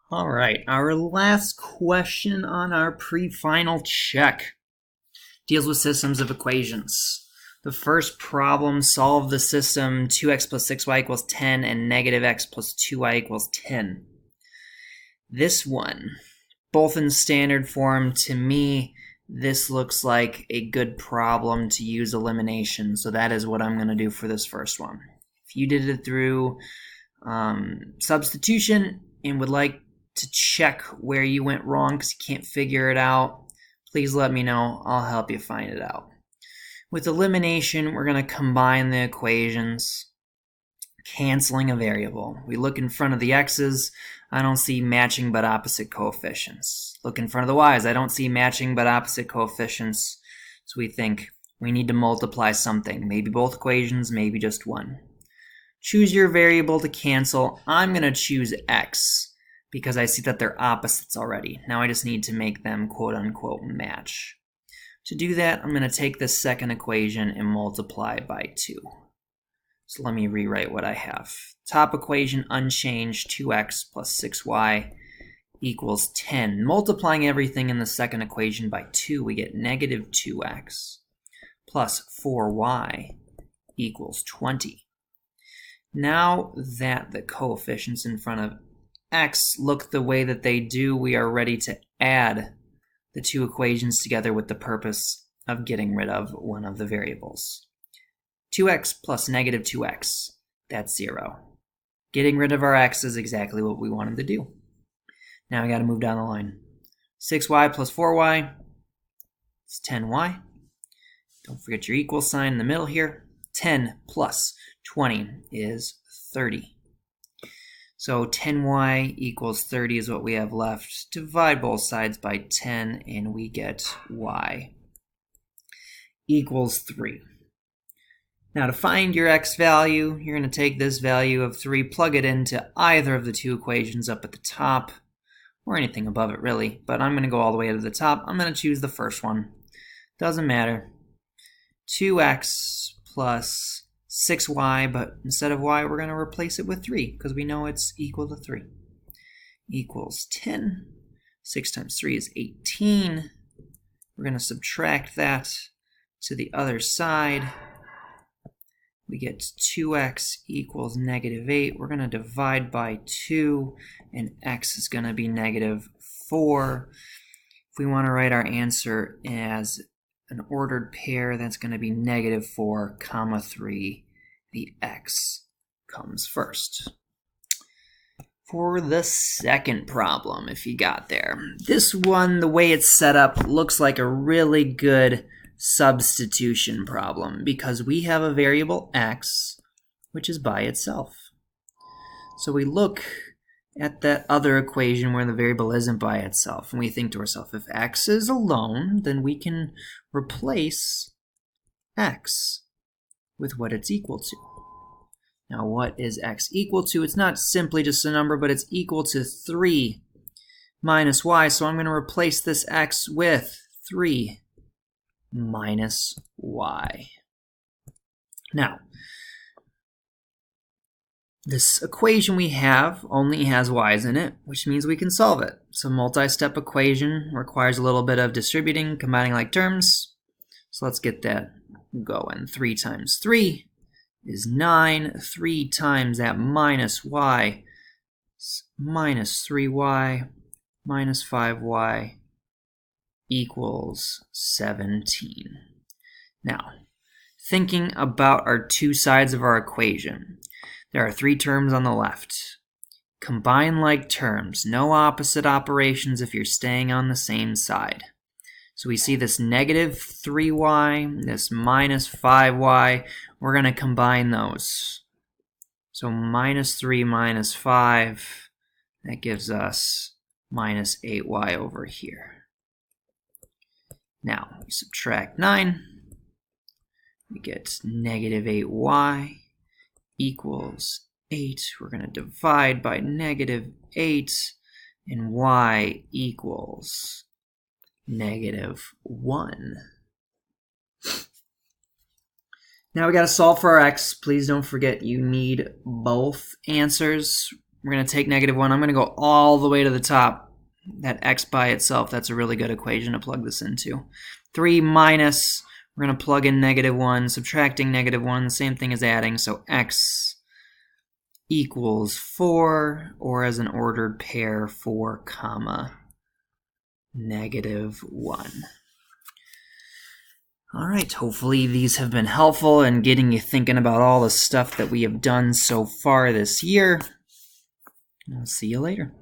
All right, our last question on our pre-final check deals with systems of equations. The first problem solved the system 2x plus 6y equals 10 and negative x plus 2y equals 10. This one, both in standard form, to me, this looks like a good problem to use elimination, so that is what I'm going to do for this first one. If you did it through substitution and would like to check where you went wrong because you can't figure it out, please let me know. I'll help you find it out. With elimination, we're going to combine the equations, canceling a variable. We look in front of the x's. I don't see matching but opposite coefficients. Look in front of the y's. I don't see matching but opposite coefficients. So we think we need to multiply something. Maybe both equations, maybe just one. Choose your variable to cancel. I'm going to choose x because I see that they're opposites already. Now I just need to make them quote-unquote match. To do that, I'm going to take this second equation and multiply by 2. So let me rewrite what I have. Top equation unchanged, 2x plus 6y equals 10. Multiplying everything in the second equation by 2, we get negative 2x plus 4y equals 20. Now that the coefficients in front of x look the way that they do, we are ready to add the two equations together with the purpose of getting rid of one of the variables. 2x plus negative 2x, that's 0. Getting rid of our x is exactly what we wanted to do. Now we got to move down the line. 6y plus 4y is 10y. Don't forget your equal sign in the middle here. 10 plus 20 is 30. So 10y equals 30 is what we have left. Divide both sides by 10 and we get y equals 3. Now to find your x value, you're going to take this value of 3, plug it into either of the two equations up at the top, or anything above it really, but I'm going to go all the way to the top. I'm going to choose the first one. Doesn't matter. 2x plus 6y, but instead of y, we're going to replace it with 3 because we know it's equal to 3. Equals 10. 6 times 3 is 18. We're going to subtract that to the other side. We get 2x equals negative 8. We're going to divide by 2, and x is going to be negative 4. If we want to write our answer as an ordered pair, that's going to be negative 4, comma 3. The x comes first. For the second problem, if you got there, this one, the way it's set up, looks like a really good substitution problem because we have a variable x, which is by itself. So we look at that other equation where the variable isn't by itself, and we think to ourselves, if x is alone, then we can replace x with what it's equal to. Now, what is x equal to? It's not simply just a number, but it's equal to 3 minus y. So I'm going to replace this x with 3 minus y. Now, this equation we have only has y's in it, which means we can solve it. So multi-step equation requires a little bit of distributing, combining like terms. So let's get that going. 3 times 3 is 9. 3 times that minus y is minus 3y minus 5y equals 17. Now, thinking about our two sides of our equation, there are 3 terms on the left. Combine like terms, no opposite operations if you're staying on the same side. So we see this negative 3y, this minus 5y. We're going to combine those. So minus 3 minus 5, that gives us minus 8y over here. Now, we subtract 9. We get negative 8y equals 8. We're going to divide by negative 8, and y equals negative 1. Now we got to solve for our x. Please don't forget you need both answers. we're going to take -1. I'm going to go all the way to the top. That x by itself, that's a really good equation to plug this into. 3 minus, we're going to plug in -1, subtracting -1, the same thing as adding, so x equals 4, or as an ordered pair, 4 comma -1. All right, hopefully these have been helpful in getting you thinking about all the stuff that we have done so far this year. I'll see you later.